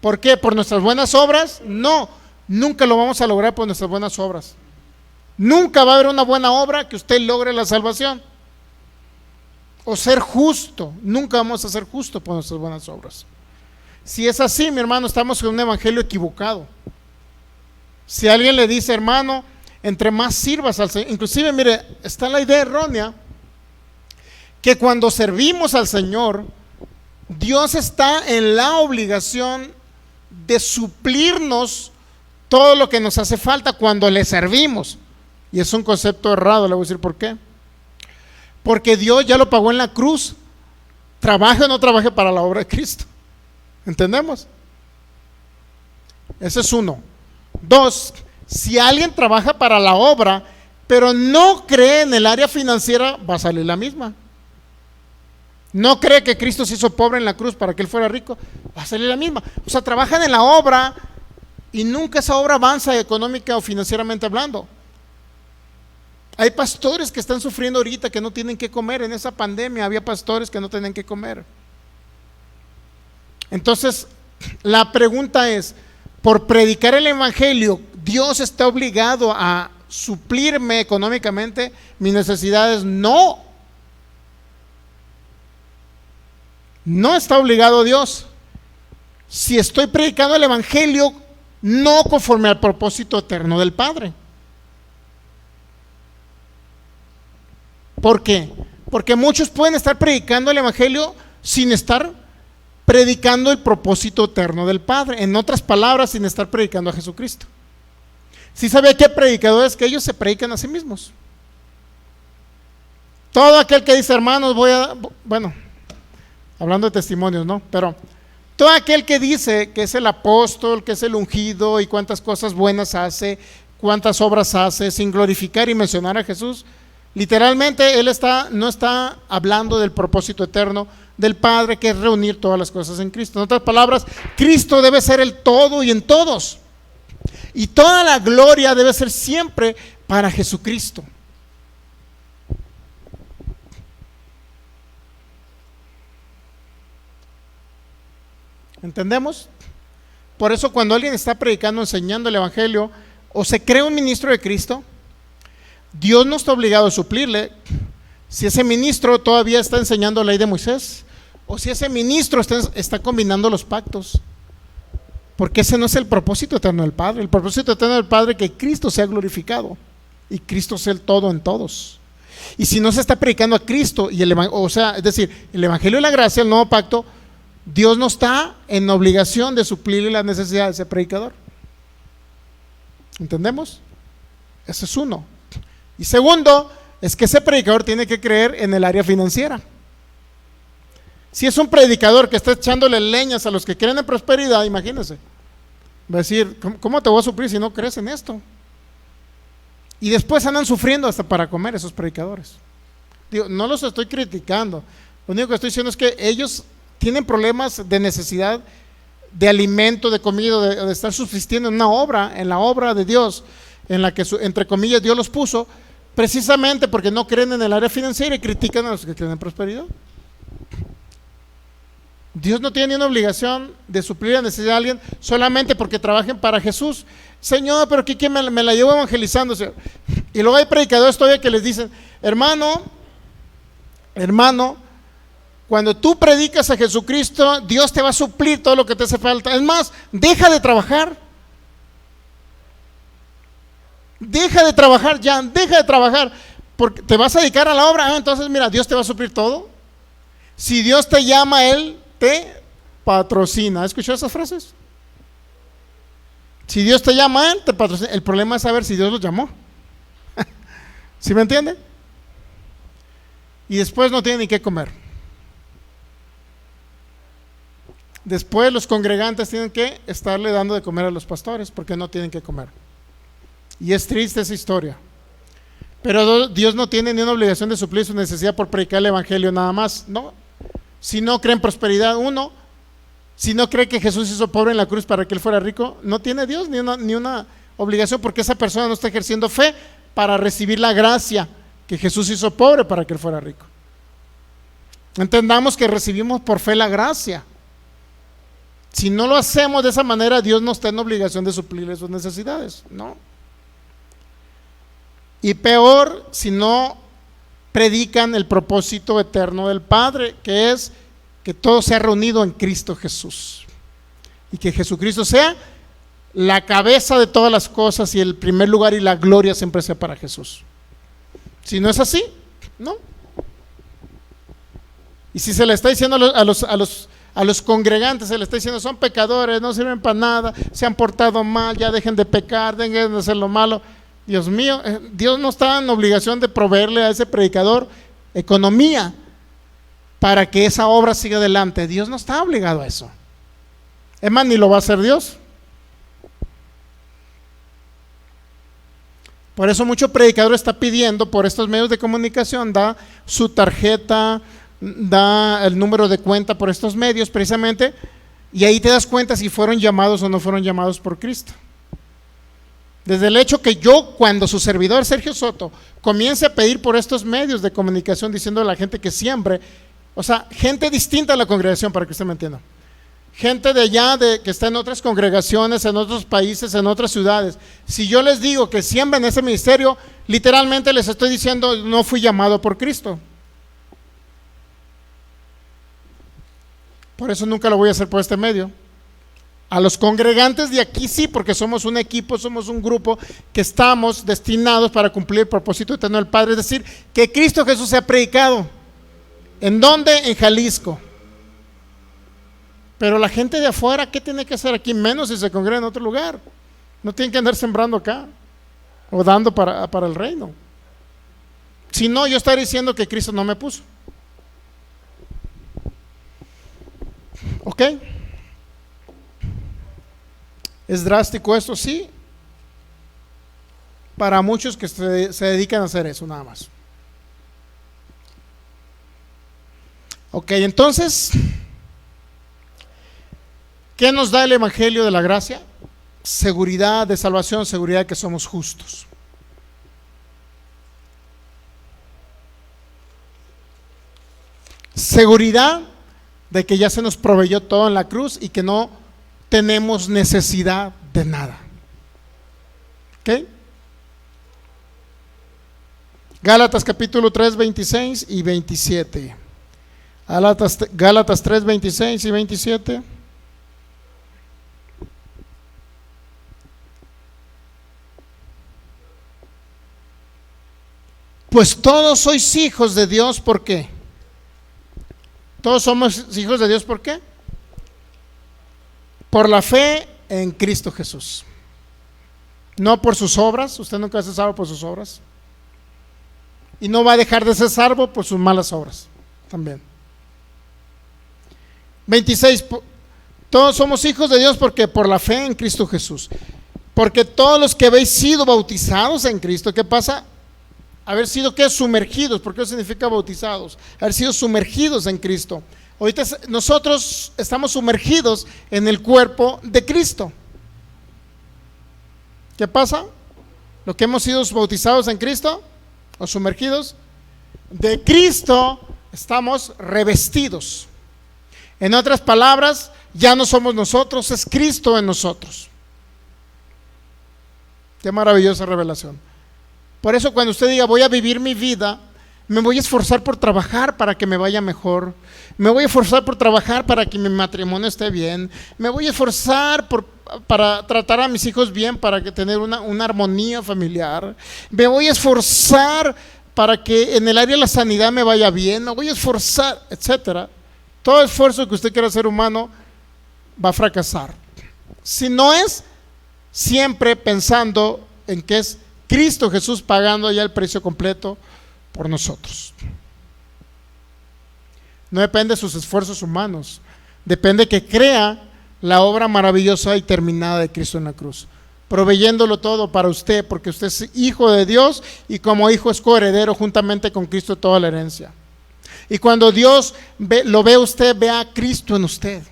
¿Por qué? ¿Por nuestras buenas obras? No, nunca lo vamos a lograr por nuestras buenas obras. Nunca va a haber una buena obra que usted logre la salvación. O ser justo, nunca vamos a ser justos por nuestras buenas obras. Si es así, mi hermano, estamos en un evangelio equivocado. Si alguien le dice, hermano, entre más sirvas al Señor, inclusive, mire, está la idea errónea que cuando servimos al Señor, Dios está en la obligación de suplirnos todo lo que nos hace falta cuando le servimos. Y es un concepto errado, le voy a decir por qué. Porque Dios ya lo pagó en la cruz, trabaje o no trabaje para la obra de Cristo. ¿Entendemos? Ese es uno. Dos, si alguien trabaja para la obra, pero no cree en el área financiera, va a salir la misma. No cree que Cristo se hizo pobre en la cruz para que Él fuera rico, va a salir la misma. O sea, trabajan en la obra y nunca esa obra avanza económica o financieramente hablando. Hay pastores que están sufriendo ahorita que no tienen que comer. En esa pandemia había pastores que no tenían que comer. Entonces, la pregunta es, por predicar el evangelio, ¿Dios está obligado a suplirme económicamente mis necesidades? No. No está obligado Dios. Si estoy predicando el evangelio, no conforme al propósito eterno del Padre. ¿Por qué? Porque muchos pueden estar predicando el evangelio sin estar predicando el propósito eterno del Padre. En otras palabras, sin estar predicando a Jesucristo. ¿Sí sabía que hay predicadores que ellos se predican a sí mismos? Todo aquel que dice, hermanos, bueno, hablando de testimonios, ¿no? Pero todo aquel que dice que es el apóstol, que es el ungido y cuántas cosas buenas hace, cuántas obras hace, sin glorificar y mencionar a Jesús, literalmente él no está hablando del propósito eterno del Padre, que es reunir todas las cosas en Cristo. En otras palabras, Cristo debe ser el todo y en todos. Y toda la gloria debe ser siempre para Jesucristo. ¿Entendemos? Por eso cuando alguien está predicando, enseñando el evangelio, o se cree un ministro de Cristo, Dios no está obligado a suplirle. Si ese ministro todavía está enseñando la ley de Moisés, o si ese ministro está combinando los pactos, porque ese no es el propósito eterno del Padre. El propósito eterno del Padre es que Cristo sea glorificado y Cristo sea el todo en todos. Y si no se está predicando a Cristo, es decir, el evangelio de la gracia, el nuevo pacto, Dios no está en obligación de suplirle las necesidades de ese predicador. ¿Entendemos? Ese es uno. Y segundo, es que ese predicador tiene que creer en el área financiera. Si es un predicador que está echándole leñas a los que creen en prosperidad, imagínense, va a decir, ¿cómo te voy a suplir si no crees en esto? Y después andan sufriendo hasta para comer esos predicadores. Digo, no los estoy criticando, lo único que estoy diciendo es que ellos tienen problemas de necesidad de alimento, de comida, de estar subsistiendo en la obra de Dios, en la que entre comillas Dios los puso, precisamente porque no creen en el área financiera y critican a los que creen en prosperidad. Dios no tiene ninguna obligación de suplir la necesidad de alguien solamente porque trabajen para Jesús. Señor, pero ¿quién me la llevo evangelizando? Y luego hay predicadores todavía que les dicen, hermano, cuando tú predicas a Jesucristo, Dios te va a suplir todo lo que te hace falta. Es más, deja de trabajar. Deja de trabajar, porque te vas a dedicar a la obra. Entonces, mira, Dios te va a suplir todo. Si Dios te llama, Él te patrocina. ¿Has escuchado esas frases? Si Dios te llama, Él te patrocina. El problema es saber si Dios los llamó. ¿Sí me entiende? Y después no tienen ni qué comer. Después los congregantes tienen que estarle dando de comer a los pastores porque no tienen que comer. Y es triste esa historia. Pero Dios no tiene ni una obligación de suplir su necesidad por predicar el evangelio nada más, ¿no? Si no creen prosperidad, uno, Si no cree que Jesús hizo pobre en la cruz para que él fuera rico, no tiene Dios ni una obligación, porque esa persona no está ejerciendo fe para recibir la gracia que Jesús hizo pobre para que él fuera rico. Entendamos que recibimos por fe la gracia. Si no lo hacemos de esa manera, Dios no está en obligación de suplirle sus necesidades, no. Y peor si no predican el propósito eterno del Padre, que es que todo sea reunido en Cristo Jesús y que Jesucristo sea la cabeza de todas las cosas y el primer lugar y la gloria siempre sea para Jesús. Si no es así, no. Y si se le está diciendo a los congregantes, se le está diciendo son pecadores, no sirven para nada, se han portado mal, ya dejen de pecar, dejen de hacer lo malo. Dios mío, Dios no está en obligación de proveerle a ese predicador economía para que esa obra siga adelante. Dios no está obligado a eso. Es más, ni lo va a hacer Dios. Por eso mucho predicador está pidiendo por estos medios de comunicación, da su tarjeta, da el número de cuenta por estos medios precisamente, y ahí te das cuenta si fueron llamados o no fueron llamados por Cristo. Desde el hecho que yo, cuando su servidor Sergio Soto comience a pedir por estos medios de comunicación diciendo a la gente que siembre, o sea, gente distinta a la congregación, para que usted me entienda, gente de allá que está en otras congregaciones, en otros países, en otras ciudades, si yo les digo que siembren ese ministerio, literalmente les estoy diciendo no fui llamado por Cristo. Por eso nunca lo voy a hacer por este medio. A los congregantes de aquí sí, porque somos un equipo, somos un grupo que estamos destinados para cumplir el propósito eterno del Padre, es decir, que Cristo Jesús sea predicado. ¿En dónde? En Jalisco. Pero la gente de afuera, ¿qué tiene que hacer aquí? Menos si se congrega en otro lugar. No tienen que andar sembrando acá o dando para el reino. Si no, yo estaría diciendo que Cristo no me puso. ¿Ok? ¿Es drástico esto? Sí. Para muchos que se dedican a hacer eso, nada más. Ok, entonces, ¿qué nos da el Evangelio de la Gracia? Seguridad de salvación, seguridad de que somos justos. Seguridad de que ya se nos proveyó todo en la cruz y que no tenemos necesidad de nada. ¿Ok? Gálatas capítulo 3, 26 y 27. Gálatas 3, 26 y 27. Pues todos sois hijos de Dios, ¿por qué? Todos somos hijos de Dios, ¿por qué? Por la fe en Cristo Jesús. No por sus obras, usted nunca se salvo por sus obras. Y no va a dejar de ser salvo por sus malas obras también. 26, todos somos hijos de Dios porque por la fe en Cristo Jesús. Porque todos los que habéis sido bautizados en Cristo, ¿qué pasa? Haber sido, ¿qué? Sumergidos. ¿Por qué significa bautizados? Haber sido sumergidos en Cristo. Ahorita nosotros estamos sumergidos en el cuerpo de Cristo. ¿Qué pasa? Lo que hemos sido bautizados en Cristo o sumergidos, de Cristo estamos revestidos. En otras palabras, ya no somos nosotros, es Cristo en nosotros. Qué maravillosa revelación. Por eso cuando usted diga voy a vivir mi vida, me voy a esforzar por trabajar para que me vaya mejor, me voy a esforzar por trabajar para que mi matrimonio esté bien, me voy a esforzar para tratar a mis hijos bien, para que tener una armonía familiar, me voy a esforzar para que en el área de la sanidad me vaya bien, me voy a esforzar, etcétera. Todo esfuerzo que usted quiera hacer humano va a fracasar si no es siempre pensando en que es Cristo Jesús pagando ya el precio completo por nosotros. No depende de sus esfuerzos humanos, depende que crea la obra maravillosa y terminada de Cristo en la cruz, proveyéndolo todo para usted, porque usted es hijo de Dios y como hijo es coheredero juntamente con Cristo de toda la herencia. Y cuando Dios lo ve a usted, ve a Cristo en usted.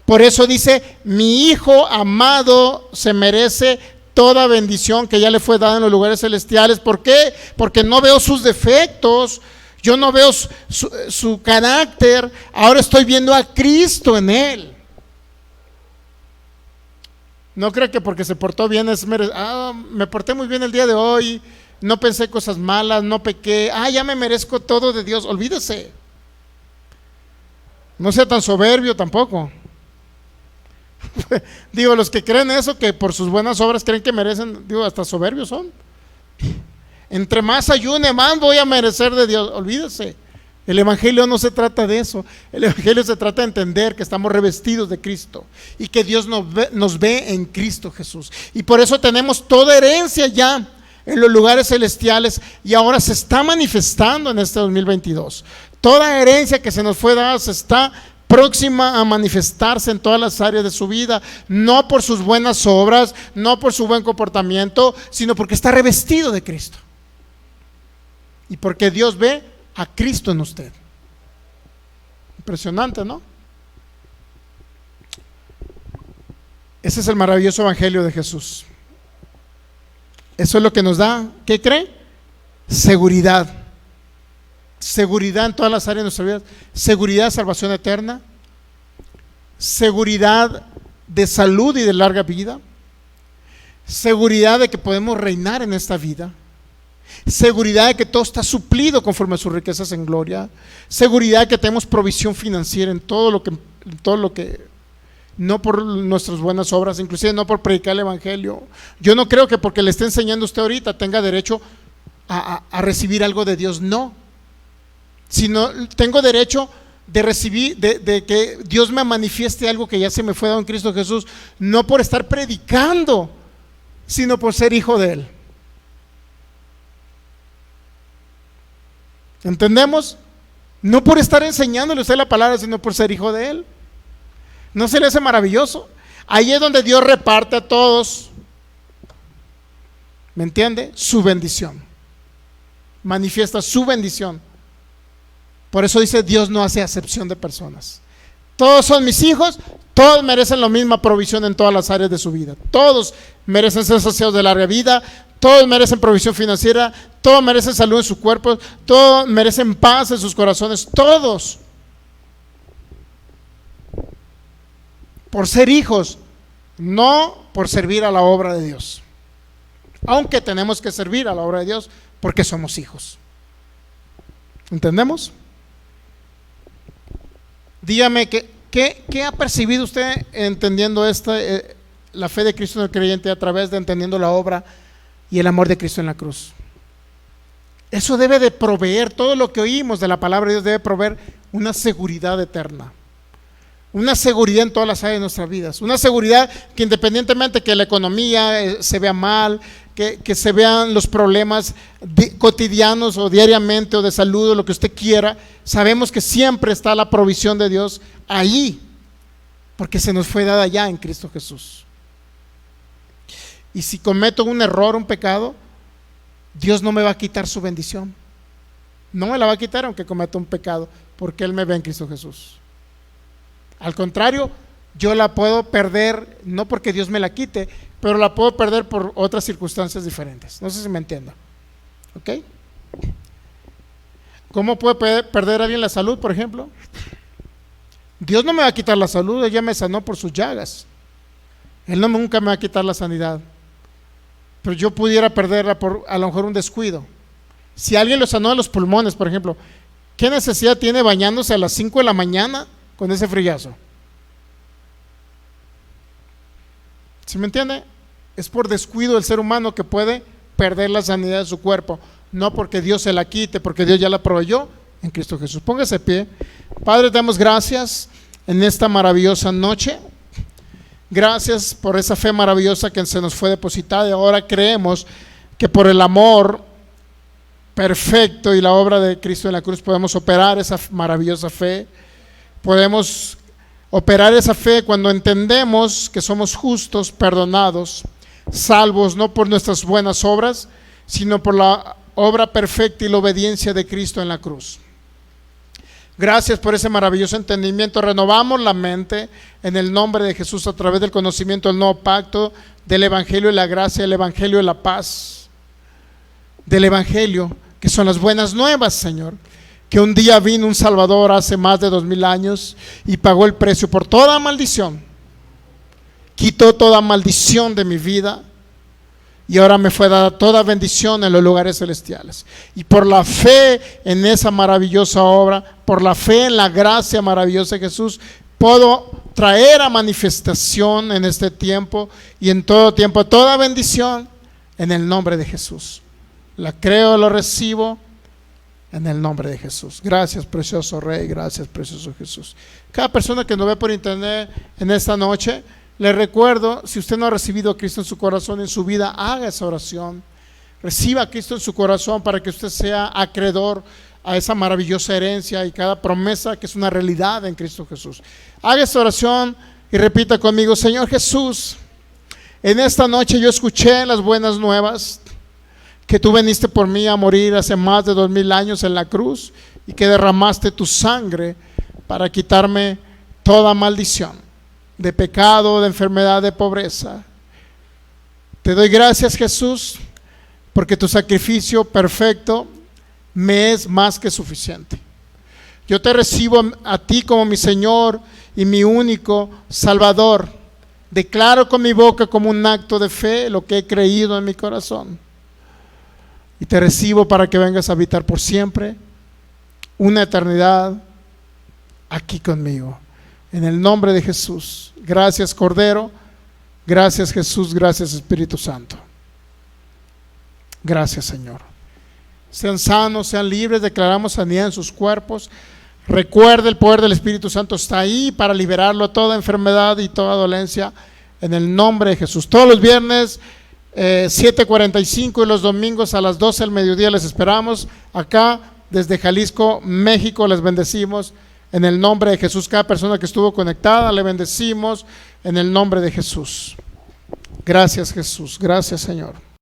Por eso dice, mi Hijo amado se merece toda bendición que ya le fue dada en los lugares celestiales. ¿Por qué? Porque no veo sus defectos, yo no veo su carácter, ahora estoy viendo a Cristo en él. No creo que porque se portó bien me porté muy bien el día de hoy, no pensé cosas malas, no pequé, ya me merezco todo de Dios. Olvídese. No sea tan soberbio tampoco. Digo, los que creen eso, que por sus buenas obras creen que merecen, digo, hasta soberbios son. Entre más ayune, más voy a merecer de Dios. Olvídese. El evangelio no se trata de eso. El evangelio se trata de entender que estamos revestidos de Cristo y que Dios nos ve en Cristo Jesús. Y por eso tenemos toda herencia ya en los lugares celestiales, y ahora se está manifestando en este 2022. Toda herencia que se nos fue dada se está próxima a manifestarse en todas las áreas de su vida, no por sus buenas obras, no por su buen comportamiento, sino porque está revestido de Cristo y porque Dios ve a Cristo en usted. Impresionante, ¿no? Ese es el maravilloso evangelio de Jesús. Eso es lo que nos da, ¿qué cree? Seguridad. Seguridad en todas las áreas de nuestra vida. Seguridad de salvación eterna. Seguridad de salud y de larga vida. Seguridad de que podemos reinar en esta vida. Seguridad de que todo está suplido conforme a sus riquezas en gloria. Seguridad de que tenemos provisión financiera en todo lo que no por nuestras buenas obras, inclusive no por predicar el evangelio. Yo no creo que porque le esté enseñando usted ahorita tenga derecho a recibir algo de Dios, no. Sino tengo derecho de recibir, de que Dios me manifieste algo que ya se me fue dado en Cristo Jesús, no por estar predicando, sino por ser hijo de Él. ¿Entendemos? No por estar enseñándole a usted la palabra, sino por ser hijo de Él. ¿No se le hace maravilloso? Ahí es donde Dios reparte a todos, ¿me entiende? Su bendición. Manifiesta su bendición. Por eso dice, Dios no hace acepción de personas. Todos son mis hijos, todos merecen la misma provisión en todas las áreas de su vida. Todos merecen ser saciados de larga vida, todos merecen provisión financiera, todos merecen salud en su cuerpo, todos merecen paz en sus corazones, todos. Por ser hijos, no por servir a la obra de Dios. Aunque tenemos que servir a la obra de Dios porque somos hijos. ¿Entendemos? Dígame, ¿qué ha percibido usted entendiendo la fe de Cristo en el creyente a través de entendiendo la obra y el amor de Cristo en la cruz? Eso debe de proveer, todo lo que oímos de la palabra de Dios debe proveer una seguridad eterna. Una seguridad en todas las áreas de nuestras vidas. Una seguridad que independientemente que la economía se vea mal, que se vean los problemas cotidianos o diariamente o de salud o lo que usted quiera, sabemos que siempre está la provisión de Dios ahí, porque se nos fue dada ya en Cristo Jesús. Y si cometo un error, un pecado, Dios no me va a quitar su bendición. No me la va a quitar aunque cometa un pecado, porque Él me ve en Cristo Jesús. Al contrario, yo la puedo perder, no porque Dios me la quite, pero la puedo perder por otras circunstancias diferentes. No sé si me entiendo. ¿Ok? ¿Cómo puede perder alguien la salud, por ejemplo? Dios no me va a quitar la salud, ella me sanó por sus llagas. Él nunca me va a quitar la sanidad. Pero yo pudiera perderla por a lo mejor un descuido. Si alguien lo sanó de los pulmones, por ejemplo, ¿qué necesidad tiene bañándose a las 5 de la mañana con ese frillazo? ¿Sí me entiende? Es por descuido del ser humano que puede perder la sanidad de su cuerpo, no porque Dios se la quite, porque Dios ya la proveyó en Cristo Jesús. Póngase de pie. Padre, te damos gracias en esta maravillosa noche. Gracias por esa fe maravillosa que se nos fue depositada, y ahora creemos que por el amor perfecto y la obra de Cristo en la cruz podemos operar esa maravillosa fe. Podemos operar esa fe cuando entendemos que somos justos, perdonados, salvos no por nuestras buenas obras, sino por la obra perfecta y la obediencia de Cristo en la cruz. Gracias por ese maravilloso entendimiento. Renovamos la mente en el nombre de Jesús a través del conocimiento del nuevo pacto, del evangelio de la gracia, del evangelio de la paz, del evangelio que son las buenas nuevas, Señor. Que un día vino un Salvador hace más de 2000 años y pagó el precio por toda maldición. Quitó toda maldición de mi vida y ahora me fue dada toda bendición en los lugares celestiales. Y por la fe en esa maravillosa obra, por la fe en la gracia maravillosa de Jesús, puedo traer a manifestación en este tiempo y en todo tiempo toda bendición en el nombre de Jesús. La creo, lo recibo en el nombre de Jesús. Gracias, precioso Rey, gracias, precioso Jesús. Cada persona que nos ve por internet en esta noche, le recuerdo, si usted no ha recibido a Cristo en su corazón, en su vida, haga esa oración. Reciba a Cristo en su corazón para que usted sea acreedor a esa maravillosa herencia y cada promesa que es una realidad en Cristo Jesús. Haga esa oración y repita conmigo: Señor Jesús, en esta noche yo escuché las buenas nuevas, que tú viniste por mí a morir hace más de 2000 años en la cruz y que derramaste tu sangre para quitarme toda maldición de pecado, de enfermedad, de pobreza. Te doy gracias, Jesús, porque tu sacrificio perfecto me es más que suficiente. Yo te recibo a ti como mi Señor y mi único Salvador. Declaro con mi boca como un acto de fe lo que he creído en mi corazón. Y te recibo para que vengas a habitar por siempre, una eternidad, aquí conmigo. En el nombre de Jesús. Gracias, Cordero. Gracias, Jesús. Gracias, Espíritu Santo. Gracias, Señor. Sean sanos, sean libres. Declaramos sanidad en sus cuerpos. Recuerde, el poder del Espíritu Santo está ahí para liberarlo de toda enfermedad y toda dolencia. En el nombre de Jesús. Todos los viernes 7:45 y los domingos a las 12 del mediodía les esperamos acá desde Jalisco, México. Les bendecimos en el nombre de Jesús. Cada persona que estuvo conectada le bendecimos en el nombre de Jesús. Gracias, Jesús. Gracias, Señor.